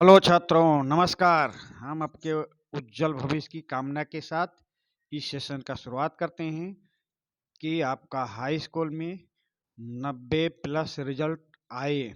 Hello छात्रों, नमस्कार। हम आपके उज्जवल भविष्य की कामना के साथ इस सेशन का शुरुआत करते हैं कि आपका हाई स्कूल में 90 प्लस रिजल्ट आए।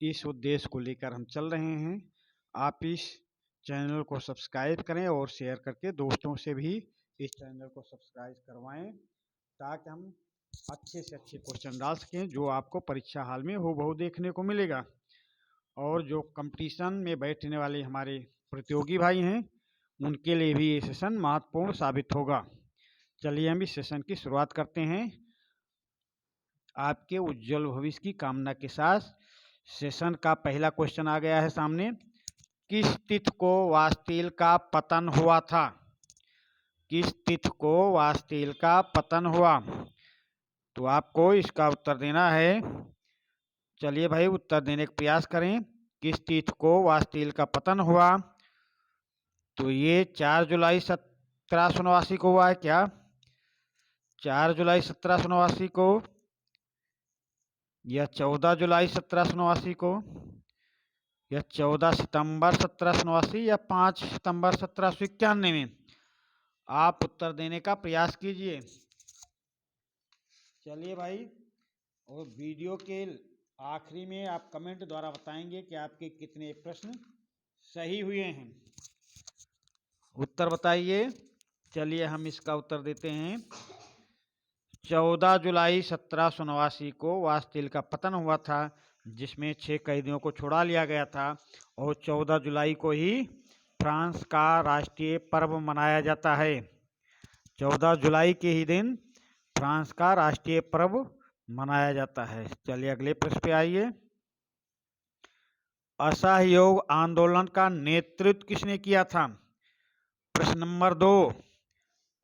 इस उद्देश्य को लेकर हम चल रहे हैं। आप इस चैनल को सब्सक्राइब करें और शेयर करके दोस्तों से भी इस चैनल को सब्सक्राइब करवाएं, ताकि हम अच्छे से अच्छे क्वेश्चन डाल सकें जो आपको परीक्षा हाल में हूबहू देखने को मिलेगा। और जो कंपटीशन में बैठने वाले हमारे प्रतियोगी भाई हैं, उनके लिए भी ये सेशन महत्वपूर्ण साबित होगा। चलिए हम इस सेशन की शुरुआत करते हैं आपके उज्जवल भविष्य की कामना के साथ। सेशन का पहला क्वेश्चन आ गया है सामने। किस तिथि को वास्तिल का पतन हुआ था? किस तिथि को वास्तिल का पतन हुआ? तो आपको इसका उत्तर देना है। चलिए भाई, उत्तर देने का प्रयास करें। किस तिथि को वास्तिल का पतन हुआ? तो ये 4 जुलाई 1789 को हुआ है क्या? 4 जुलाई 1789 को, या 14 जुलाई 1789 को, या 14 सितंबर 1789, या 5 सितंबर 1791 में? आप उत्तर देने का प्रयास कीजिए। चलिए भाई, और वीडियो के आखिरी में आप कमेंट द्वारा बताएंगे कि आपके कितने प्रश्न सही हुए हैं। उत्तर बताइए। चलिए हम इसका उत्तर देते हैं। 14 जुलाई 1789 को वास्तिल का पतन हुआ था, जिसमें 6 कैदियों को छुड़ा लिया गया था। और 14 जुलाई को ही फ्रांस का राष्ट्रीय पर्व मनाया जाता है। 14 जुलाई के ही दिन फ्रांस का राष्ट्रीय पर्व मनाया जाता है। चलिए अगले प्रश्न पे आइए। असहयोग आंदोलन का नेतृत्व किसने किया था? प्रश्न नंबर 2।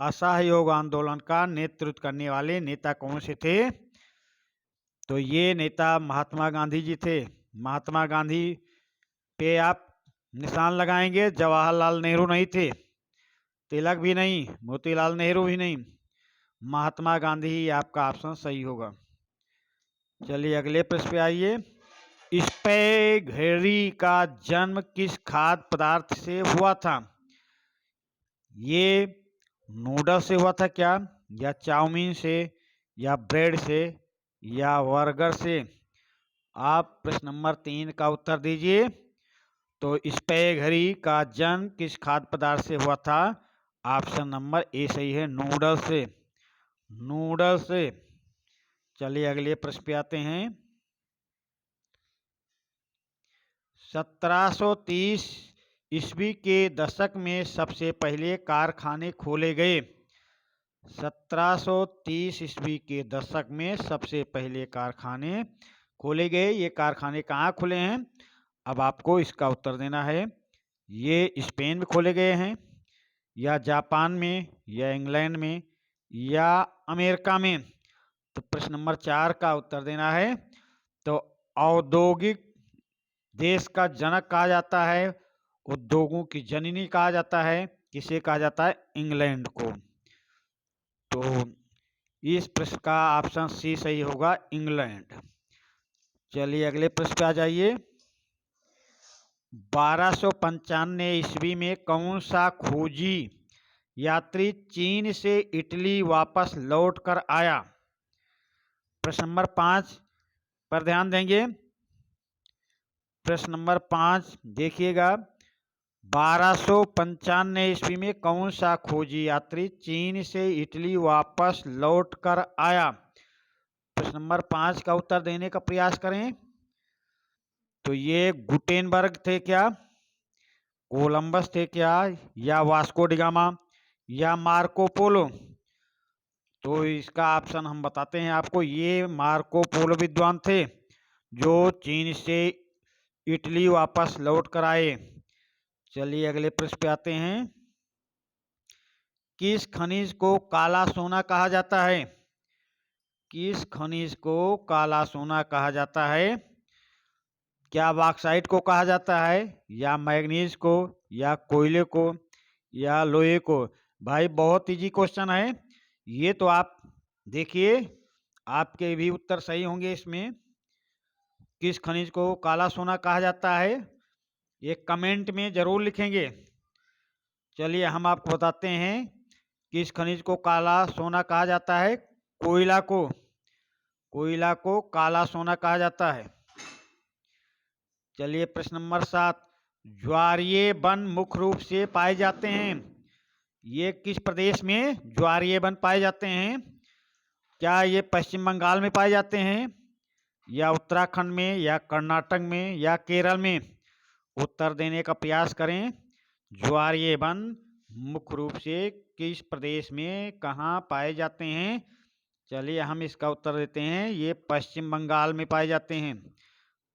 असहयोग आंदोलन का नेतृत्व करने वाले नेता कौन से थे? तो ये नेता महात्मा गांधी जी थे। महात्मा गांधी पे आप निशान लगाएंगे। जवाहरलाल नेहरू नहीं थे, तिलक भी नहीं, मोतीलाल नेहरू भी नहीं, महात्मा गांधी ही आपका ऑप्शन सही होगा। चलिए अगले प्रश्न पे आइए। स्पैघेटी का जन्म किस खाद्य पदार्थ से हुआ था? ये नूडल्स से हुआ था क्या, या चाउमीन से, या ब्रेड से, या बर्गर से? आप प्रश्न नंबर 3 का उत्तर दीजिए। तो स्पैघेटी का जन्म किस खाद्य पदार्थ से हुआ था? ऑप्शन नंबर ए सही है, नूडल्स से। नूडल्स से। चलिए अगले प्रश्न पे आते हैं। 1730 ईस्वी के दशक में सबसे पहले कारखाने खोले गए। 1730 ईस्वी के दशक में सबसे पहले कारखाने खोले गए। ये कारखाने कहाँ खुले हैं? अब आपको इसका उत्तर देना है। ये स्पेन में खोले गए हैं, या जापान में, या इंग्लैंड में, या अमेरिका में? तो प्रश्न नंबर 4 का उत्तर देना है। तो औद्योगिक देश का जनक कहा जाता है, उद्योगों की जननी कहा जाता है, किसे कहा जाता है? इंग्लैंड को। तो इस प्रश्न का ऑप्शन सी सही होगा, इंग्लैंड। चलिए अगले प्रश्न पे आ जाइए। 1295 ईस्वी में कौन सा खोजी यात्री चीन से इटली वापस लौट कर आया? प्रश्न नंबर 5 पर ध्यान देंगे। प्रश्न नंबर 5 देखिएगा। 1295 ईस्वी में कौन सा खोजी यात्री चीन से इटली वापस लौट कर आया? प्रश्न नंबर 5 का उत्तर देने का प्रयास करें। तो ये गुटेनबर्ग थे क्या, कोलंबस थे क्या, या वास्को डिगामा, या मार्को पोलो? तो इसका ऑप्शन हम बताते हैं आपको। ये मार्को पोलो विद्वान थे जो चीन से इटली वापस लौट कर आए। चलिए अगले प्रश्न पे आते हैं। किस खनिज को काला सोना कहा जाता है? किस खनिज को काला सोना कहा जाता है? क्या बॉक्साइट को कहा जाता है, या मैग्नीज को, या कोयले को, या लोहे को? भाई बहुत इजी क्वेश्चन है ये, तो आप देखिए आपके भी उत्तर सही होंगे इसमें। किस खनिज को काला सोना कहा जाता है? ये कमेंट में जरूर लिखेंगे। चलिए हम आपको बताते हैं कि इस खनिज को काला सोना कहा जाता है। कोयला को काला सोना कहा जाता है। चलिए प्रश्न नंबर 7, ज्वारीय वन मुख्य रूप से पाए जाते हैं। ये किस प्रदेश में ज्वारीय वन पाए जाते हैं? क्या ये पश्चिम बंगाल में पाए जाते हैं, या उत्तराखंड में, या कर्नाटक में, या केरल में? उत्तर देने का प्रयास करें। ज्वारीय वन मुख्य रूप से किस प्रदेश में कहाँ पाए जाते हैं? चलिए हम इसका उत्तर देते हैं, ये पश्चिम बंगाल में पाए जाते हैं।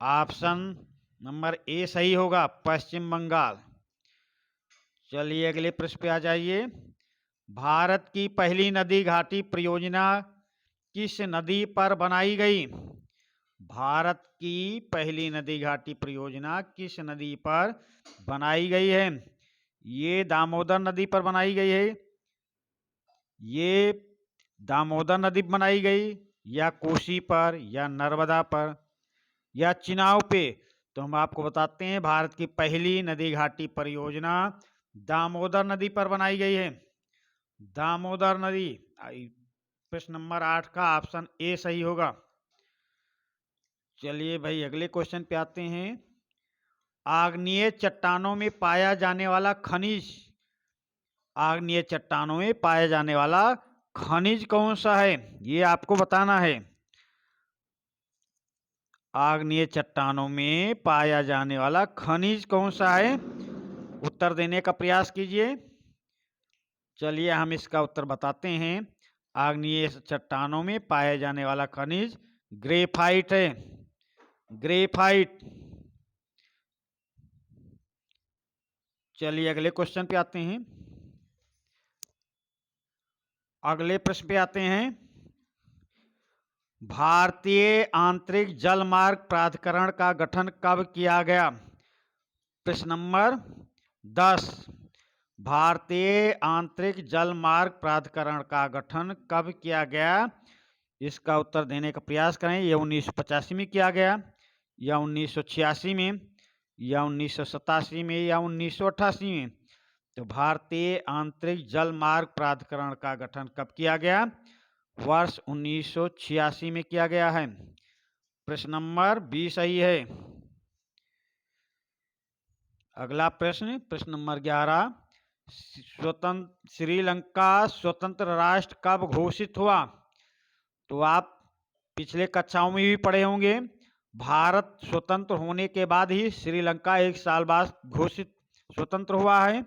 ऑप्शन नंबर ए सही होगा, पश्चिम बंगाल। चलिए अगले प्रश्न पे आ जाइए। भारत की पहली नदी घाटी परियोजना किस नदी पर बनाई गई? भारत की पहली नदी घाटी परियोजना किस नदी पर बनाई गई है? ये दामोदर नदी पर बनाई गई है, ये दामोदर नदी पर बनाई गई, या कोसी पर, या नर्मदा पर, या चिनाव पे? तो हम आपको बताते हैं भारत की पहली नदी घाटी परियोजना दामोदर नदी पर बनाई गई है। दामोदर नदी। प्रश्न नंबर 8 का ऑप्शन ए सही होगा। चलिए भाई अगले क्वेश्चन पे आते हैं। आग्नेय चट्टानों में पाया जाने वाला खनिज, आग्नेय चट्टानों में पाया जाने वाला खनिज कौन सा है? ये आपको बताना है। आग्नेय चट्टानों में पाया जाने वाला खनिज कौन सा है? उत्तर देने का प्रयास कीजिए। चलिए हम इसका उत्तर बताते हैं। आग्नेय चट्टानों में पाया जाने वाला खनिज ग्रेफाइट है, ग्रेफाइट। चलिए अगले क्वेश्चन पे आते हैं। अगले प्रश्न पे आते हैं। भारतीय आंतरिक जलमार्ग प्राधिकरण का गठन कब किया गया? प्रश्न नंबर 10, भारतीय आंतरिक जलमार्ग प्राधिकरण का गठन कब किया गया? इसका उत्तर देने का प्रयास करें। यह 1985 में किया गया, या 1986 में, या 1987 में, या 1988 में? तो भारतीय आंतरिक जलमार्ग प्राधिकरण का गठन कब किया गया? वर्ष 1986 में किया गया है। प्रश्न नंबर 20 सही है। अगला प्रश्न, प्रश्न नंबर 11, श्रीलंका स्वतंत्र राष्ट्र कब घोषित हुआ? तो आप पिछले कक्षाओं में भी पढ़े होंगे, भारत स्वतंत्र होने के बाद ही श्रीलंका 1 साल बाद घोषित स्वतंत्र हुआ है।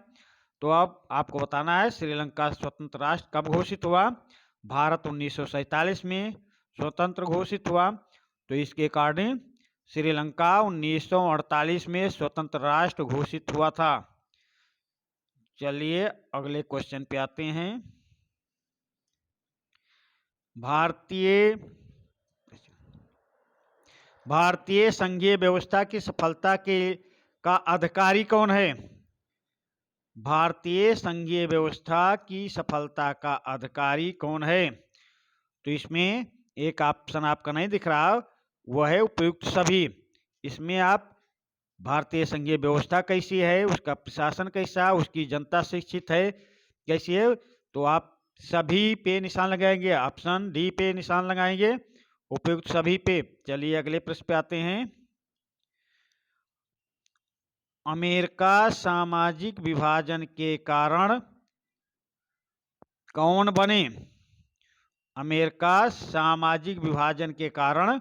तो अब आपको बताना है श्रीलंका स्वतंत्र राष्ट्र कब घोषित हुआ। भारत 1947 में स्वतंत्र घोषित हुआ, तो इसके अकॉर्डिंग श्रीलंका 1948 में स्वतंत्र राष्ट्र घोषित हुआ था। चलिए अगले क्वेश्चन पे आते हैं। भारतीय संघीय व्यवस्था की सफलता का अधिकारी कौन है? भारतीय संघीय व्यवस्था की सफलता का अधिकारी कौन है? तो इसमें एक ऑप्शन आपका नहीं दिख रहा, वह है उपयुक्त सभी। इसमें आप भारतीय संघीय व्यवस्था कैसी है, उसका प्रशासन कैसा, उसकी जनता शिक्षित है कैसी है, तो आप सभी पे निशान लगाएंगे, ऑप्शन डी पे निशान लगाएंगे, उपयुक्त सभी पे। चलिए अगले प्रश्न पे आते हैं। अमेरिका सामाजिक विभाजन के कारण कौन बने? अमेरिका सामाजिक विभाजन के कारण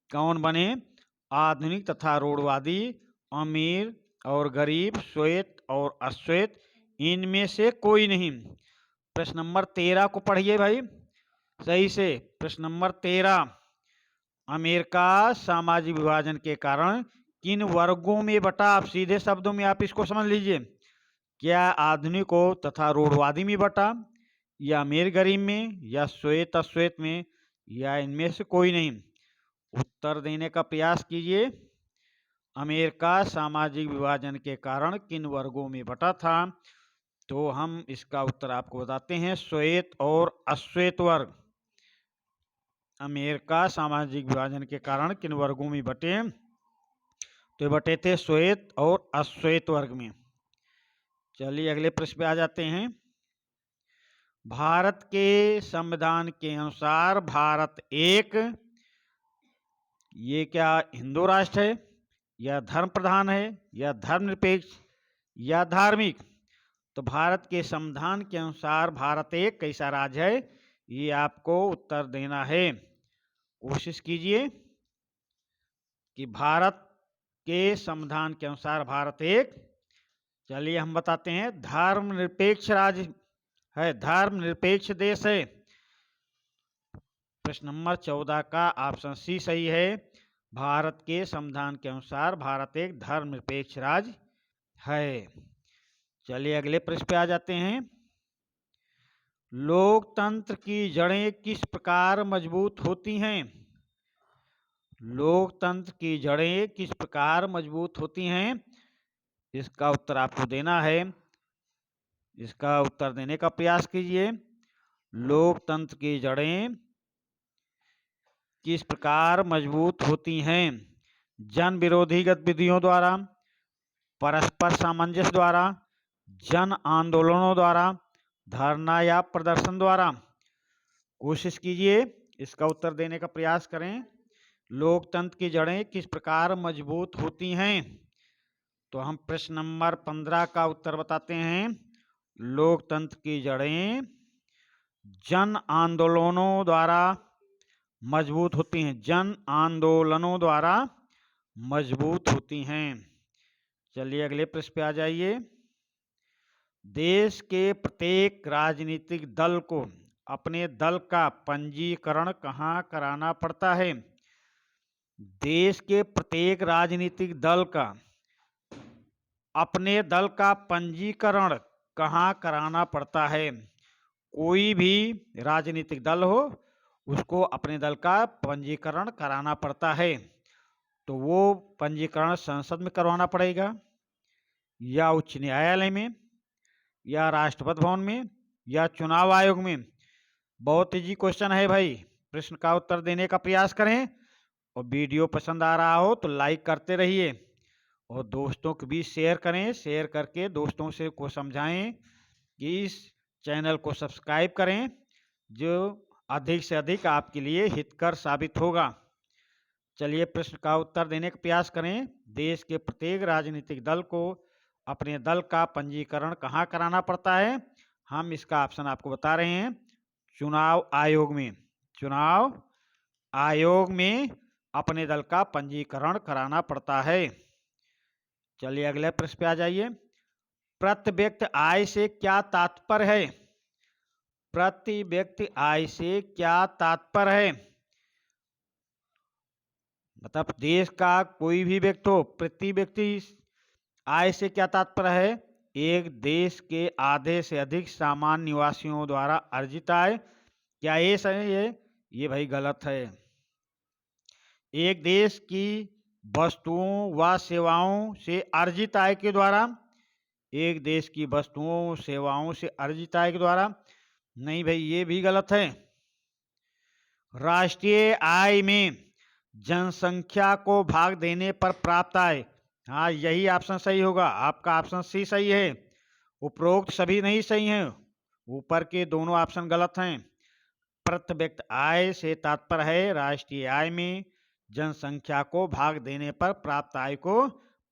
कौन बने? आधुनिक तथा रूढ़वादी, अमीर और गरीब, श्वेत और अश्वेत, इनमें से कोई नहीं। प्रश्न नंबर 13 को पढ़िए भाई सही से। प्रश्न नंबर 13, अमेरिका सामाजिक विभाजन के कारण किन वर्गों में बटा? आप सीधे शब्दों में आप इसको समझ लीजिए। क्या आधुनिक तथा रूढ़वादी में बटा, या अमीर गरीब में, या श्वेत अश्वेत में, या इनमें से कोई नहीं? उत्तर देने का प्रयास कीजिए। अमेरिका सामाजिक विभाजन के कारण किन वर्गों में बटा था? तो हम इसका उत्तर आपको बताते हैं, श्वेत और अश्वेत वर्ग। अमेरिका सामाजिक विभाजन के कारण किन वर्गों में बटे? तो ये बटे थे श्वेत और अश्वेत वर्ग में। चलिए अगले प्रश्न पे आ जाते हैं। भारत के संविधान के अनुसार भारत एक, ये क्या हिंदू राष्ट्र है, या धर्म प्रधान है, या धर्मनिरपेक्ष, या धार्मिक? तो भारत के संविधान के अनुसार भारत एक कैसा राज्य है, ये आपको उत्तर देना है। कोशिश कीजिए कि भारत के संविधान के अनुसार भारत एक, चलिए हम बताते हैं, धर्मनिरपेक्ष राज्य है, धर्मनिरपेक्ष देश है। प्रश्न नंबर 14 का ऑप्शन सी सही है। भारत के संविधान के अनुसार भारत एक धर्मनिरपेक्ष राज्य है। चलिए अगले प्रश्न पे आ जाते हैं। लोकतंत्र की जड़ें किस प्रकार मजबूत होती हैं? लोकतंत्र की जड़ें किस प्रकार मजबूत होती हैं? इसका उत्तर आपको देना है। इसका उत्तर देने का प्रयास कीजिए। लोकतंत्र की जड़ें किस प्रकार मजबूत होती हैं? जन विरोधी गतिविधियों द्वारा, परस्पर सामंजस्य द्वारा, जन आंदोलनों द्वारा, धरना या प्रदर्शन द्वारा? कोशिश कीजिए, इसका उत्तर देने का प्रयास करें। लोकतंत्र की जड़ें किस प्रकार मजबूत होती हैं? तो हम प्रश्न नंबर 15 का उत्तर बताते हैं। लोकतंत्र की जड़ें जन आंदोलनों द्वारा मजबूत होती हैं, जन आंदोलनों द्वारा मजबूत होती हैं। चलिए अगले प्रश्न पे आ जाइए। देश के प्रत्येक राजनीतिक दल को अपने दल का पंजीकरण कहाँ कराना पड़ता है? देश के प्रत्येक राजनीतिक दल का अपने दल का पंजीकरण कहाँ कराना पड़ता है? कोई भी राजनीतिक दल हो, उसको अपने दल का पंजीकरण कराना पड़ता है। तो वो पंजीकरण संसद में करवाना पड़ेगा, या उच्च न्यायालय में, या राष्ट्रपति भवन में, या चुनाव आयोग में? बहुत इजी क्वेश्चन है भाई। प्रश्न का उत्तर देने का प्रयास करें, और वीडियो पसंद आ रहा हो तो लाइक करते रहिए, और दोस्तों को भी शेयर करें। शेयर करके दोस्तों से को समझाएं कि इस चैनल को सब्सक्राइब करें, जो अधिक से अधिक आपके लिए हितकर साबित होगा। चलिए प्रश्न का उत्तर देने का प्रयास करें। देश के प्रत्येक राजनीतिक दल को अपने दल का पंजीकरण कहाँ कराना पड़ता है? हम इसका ऑप्शन आपको बता रहे हैं। चुनाव आयोग में, चुनाव आयोग में अपने दल का पंजीकरण कराना पड़ता है। चलिए अगले प्रश्न पे आ जाइए। प्रति व्यक्ति आय से क्या तात्पर्य है? प्रति व्यक्ति आय से क्या तात्पर्य है? मतलब देश का कोई भी व्यक्ति हो, प्रति व्यक्ति आय से क्या तात्पर्य है? एक देश के आधे से अधिक सामान्य निवासियों द्वारा अर्जित आय। क्या ये सही है? ये भाई गलत है। एक देश की वस्तुओं व सेवाओं से अर्जित आय के द्वारा, एक देश की वस्तुओं सेवाओं से अर्जित आय के द्वारा, नहीं भाई ये भी गलत है। राष्ट्रीय आय में जनसंख्या को भाग देने पर प्राप्त आय, हाँ यही ऑप्शन सही होगा। आपका ऑप्शन सी सही है। उपरोक्त सभी नहीं सही हैं, ऊपर के दोनों ऑप्शन गलत हैं। प्रति व्यक्ति आय से तात्पर्य है राष्ट्रीय आय में जनसंख्या को भाग देने पर प्राप्त आय को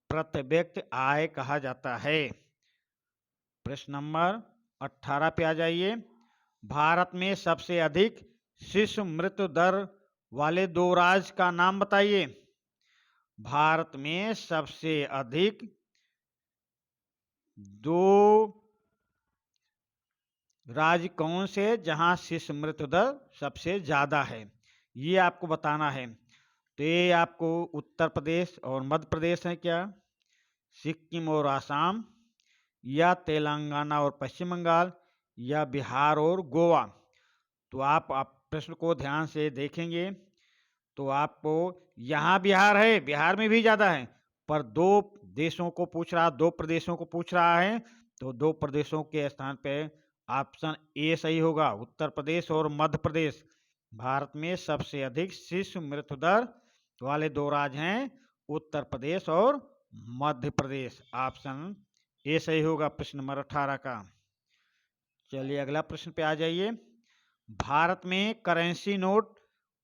प्रति व्यक्ति आय कहा जाता है। प्रश्न नंबर 18 पे आ जाइए। भारत में सबसे अधिक शिशु मृत्यु दर वाले दो राज्य का नाम बताइए। भारत में सबसे अधिक दो राज्य कौन से जहां शिशु मृत्यु दर सबसे ज्यादा है, ये आपको बताना है। तो ये आपको उत्तर प्रदेश और मध्य प्रदेश है क्या, सिक्किम और आसाम, या तेलंगाना और पश्चिम बंगाल, या बिहार और गोवा? तो आप प्रश्न को ध्यान से देखेंगे तो आपको यहाँ बिहार है, बिहार में भी ज़्यादा है, पर दो देशों को पूछ रहा, दो प्रदेशों को पूछ रहा है, तो दो प्रदेशों के स्थान पे ऑप्शन ए सही होगा। उत्तर प्रदेश और मध्य प्रदेश भारत में सबसे अधिक शिशु मृत्यु दर वाले दो राज्य हैं, उत्तर प्रदेश और मध्य प्रदेश। ऑप्शन ए सही होगा प्रश्न नंबर 18 का। चलिए अगला प्रश्न पे आ जाइए। भारत में करेंसी नोट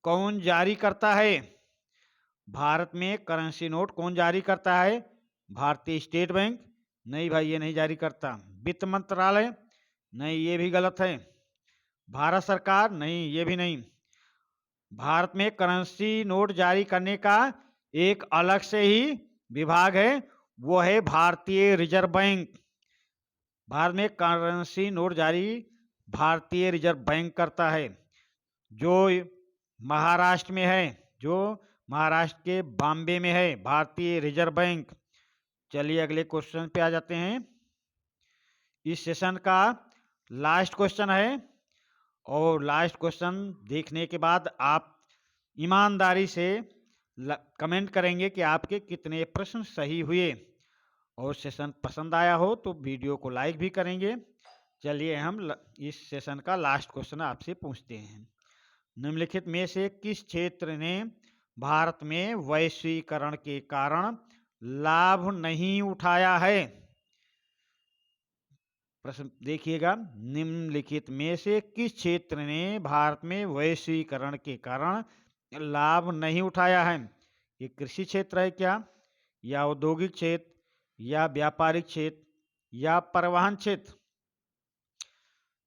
कौन जारी करता है? भारत में करेंसी नोट कौन जारी करता है? भारतीय स्टेट बैंक? नहीं भाई, ये नहीं जारी करता। वित्त मंत्रालय? नहीं, ये भी गलत है। भारत सरकार? नहीं, ये भी नहीं। भारत में करेंसी नोट जारी करने का एक अलग से ही विभाग है, वो है भारतीय रिजर्व बैंक। भारत में करेंसी नोट जारी भारतीय रिजर्व बैंक करता है, जो महाराष्ट्र में है, जो महाराष्ट्र के बॉम्बे में है भारतीय रिजर्व बैंक। चलिए अगले क्वेश्चन पे आ जाते हैं। इस सेशन का लास्ट क्वेश्चन है, और लास्ट क्वेश्चन देखने के बाद आप ईमानदारी से कमेंट करेंगे कि आपके कितने प्रश्न सही हुए, और सेशन पसंद आया हो तो वीडियो को लाइक भी करेंगे। चलिए हम इस सेशन का लास्ट क्वेश्चन आपसे पूछते हैं। निम्नलिखित में से किस क्षेत्र ने भारत में वैश्वीकरण के कारण लाभ नहीं उठाया है? प्रश्न देखिएगा, निम्नलिखित में से किस क्षेत्र ने भारत में वैश्वीकरण के कारण लाभ नहीं उठाया है? ये कृषि क्षेत्र है क्या, या औद्योगिक क्षेत्र, या व्यापारिक क्षेत्र, या परिवहन क्षेत्र?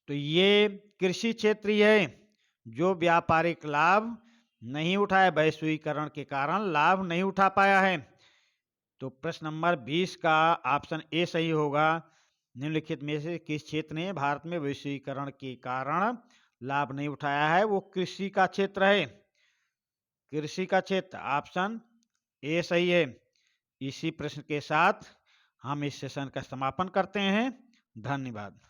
तो ये कृषि क्षेत्र ही है जो व्यापारिक लाभ नहीं उठाया, वैश्वीकरण के कारण लाभ नहीं उठा पाया है। तो प्रश्न नंबर 20 का ऑप्शन ए सही होगा। निम्नलिखित में से किस क्षेत्र ने भारत में वैश्वीकरण के कारण लाभ नहीं उठाया है? वो कृषि का क्षेत्र है, कृषि का क्षेत्र। ऑप्शन ए सही है। इसी प्रश्न के साथ हम इस सेशन का समापन करते हैं। धन्यवाद।